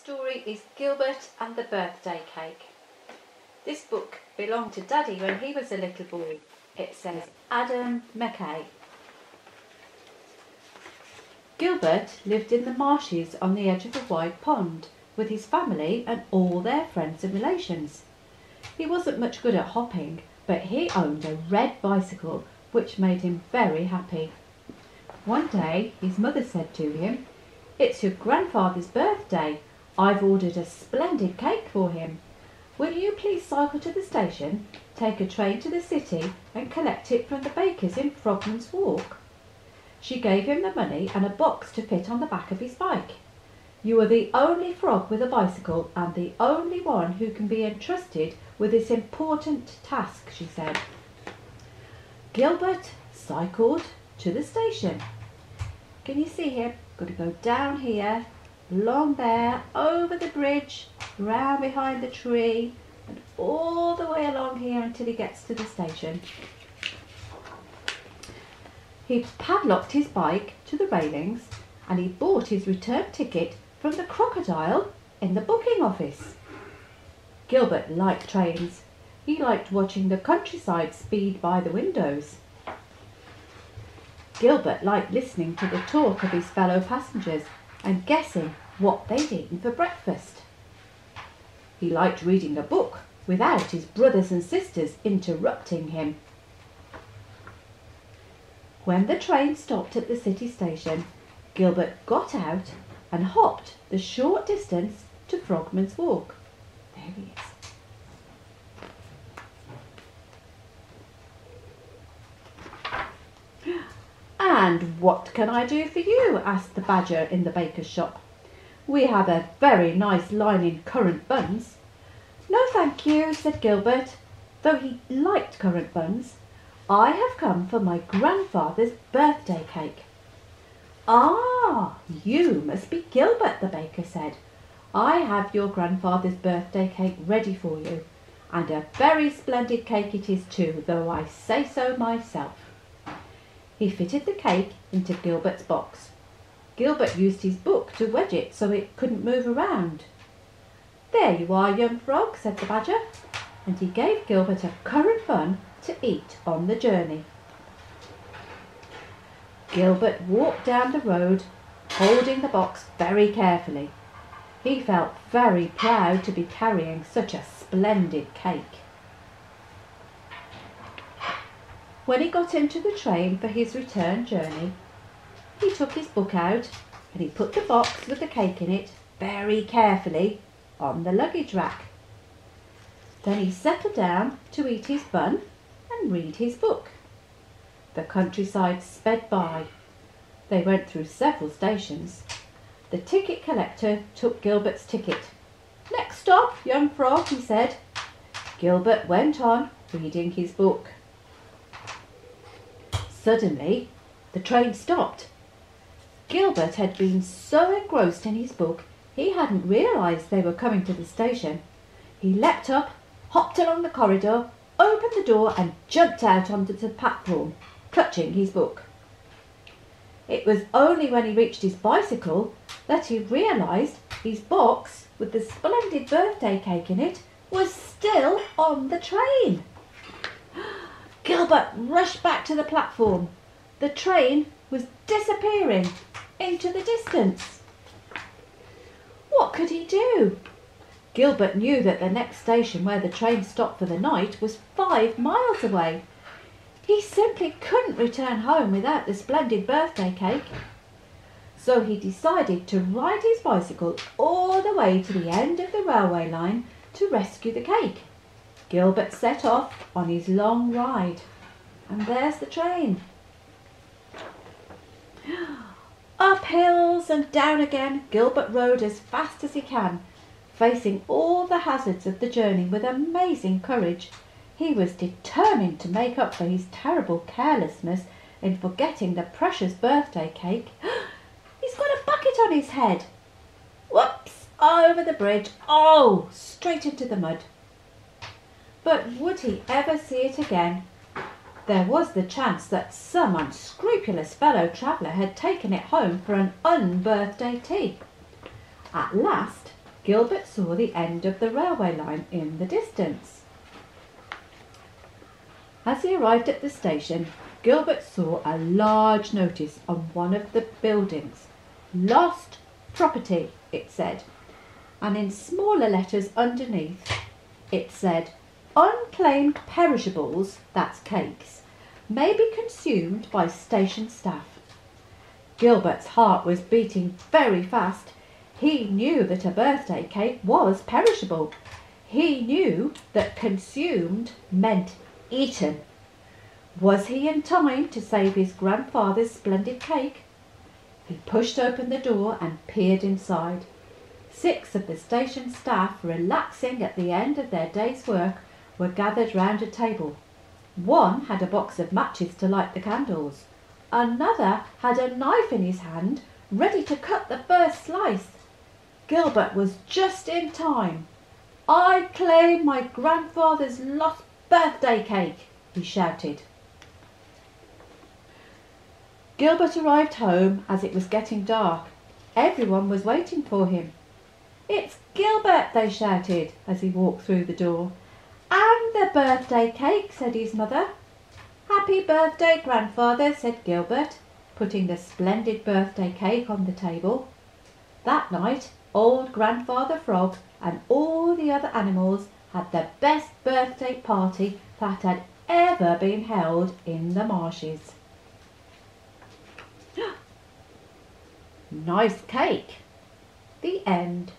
story is Gilbert and the Birthday Cake. This book belonged to Daddy when he was a little boy. It says Adam Mackay. Gilbert lived in the marshes on the edge of a wide pond with his family and all their friends and relations. He wasn't much good at hopping, but he owned a red bicycle which made him very happy. One day his mother said to him, "It's your grandfather's birthday. I've ordered a splendid cake for him. Will you please cycle to the station, take a train to the city and collect it from the baker's in Frogman's Walk?" She gave him the money and a box to fit on the back of his bike. "You are the only frog with a bicycle and the only one who can be entrusted with this important task," she said. Gilbert cycled to the station. Can you see him? Got to go down here, along there, over the bridge, round behind the tree, and all the way along here until he gets to the station. He padlocked his bike to the railings and he bought his return ticket from the crocodile in the booking office. Gilbert liked trains. He liked watching the countryside speed by the windows. Gilbert liked listening to the talk of his fellow passengers and guessing what they'd eaten for breakfast. He liked reading a book without his brothers and sisters interrupting him. When the train stopped at the city station, Gilbert got out and hopped the short distance to Frogman's Walk. There he is. "And what can I do for you?" asked the badger in the baker's shop. "We have a very nice line in currant buns." "No, thank you," said Gilbert, though he liked currant buns. "I have come for my grandfather's birthday cake." "Ah, you must be Gilbert," the baker said. "I have your grandfather's birthday cake ready for you, and a very splendid cake it is too, though I say so myself." He fitted the cake into Gilbert's box. Gilbert used his book to wedge it so it couldn't move around. "There you are, young frog," said the badger, and he gave Gilbert a currant bun to eat on the journey. Gilbert walked down the road, holding the box very carefully. He felt very proud to be carrying such a splendid cake. When he got into the train for his return journey, he took his book out and he put the box with the cake in it very carefully on the luggage rack. Then he settled down to eat his bun and read his book. The countryside sped by. They went through several stations. The ticket collector took Gilbert's ticket. "Next stop, young frog," he said. Gilbert went on reading his book. Suddenly, the train stopped. Gilbert had been so engrossed in his book he hadn't realised they were coming to the station. He leapt up, hopped along the corridor, opened the door and jumped out onto the platform, clutching his book. It was only when he reached his bicycle that he realised his box with the splendid birthday cake in it was still on the train. Gilbert rushed back to the platform. The train was disappearing into the distance. What could he do? Gilbert knew that the next station where the train stopped for the night was 5 miles away. He simply couldn't return home without the splendid birthday cake. So he decided to ride his bicycle all the way to the end of the railway line to rescue the cake. Gilbert set off on his long ride. And there's the train. Up hills and down again, Gilbert rode as fast as he can, facing all the hazards of the journey with amazing courage. He was determined to make up for his terrible carelessness in forgetting the precious birthday cake. He's got a bucket on his head. Whoops! Over the bridge. Oh! Straight into the mud. But would he ever see it again? There was the chance that some unscrupulous fellow traveller had taken it home for an unbirthday tea. At last, Gilbert saw the end of the railway line in the distance. As he arrived at the station, Gilbert saw a large notice on one of the buildings. "Lost property," it said, and in smaller letters underneath it said, "Unclaimed perishables," that's cakes, "may be consumed by station staff." Gilbert's heart was beating very fast. He knew that a birthday cake was perishable. He knew that consumed meant eaten. Was he in time to save his grandfather's splendid cake? He pushed open the door and peered inside. 6 of the station staff, relaxing at the end of their day's work, were gathered round a table. One had a box of matches to light the candles. Another had a knife in his hand, ready to cut the first slice. Gilbert was just in time. "I claim my grandfather's lost birthday cake," he shouted. Gilbert arrived home as it was getting dark. Everyone was waiting for him. "It's Gilbert," they shouted as he walked through the door. "And the birthday cake," said his mother. "Happy birthday, grandfather," said Gilbert, putting the splendid birthday cake on the table. That night, old Grandfather Frog and all the other animals had the best birthday party that had ever been held in the marshes. Nice cake. The end.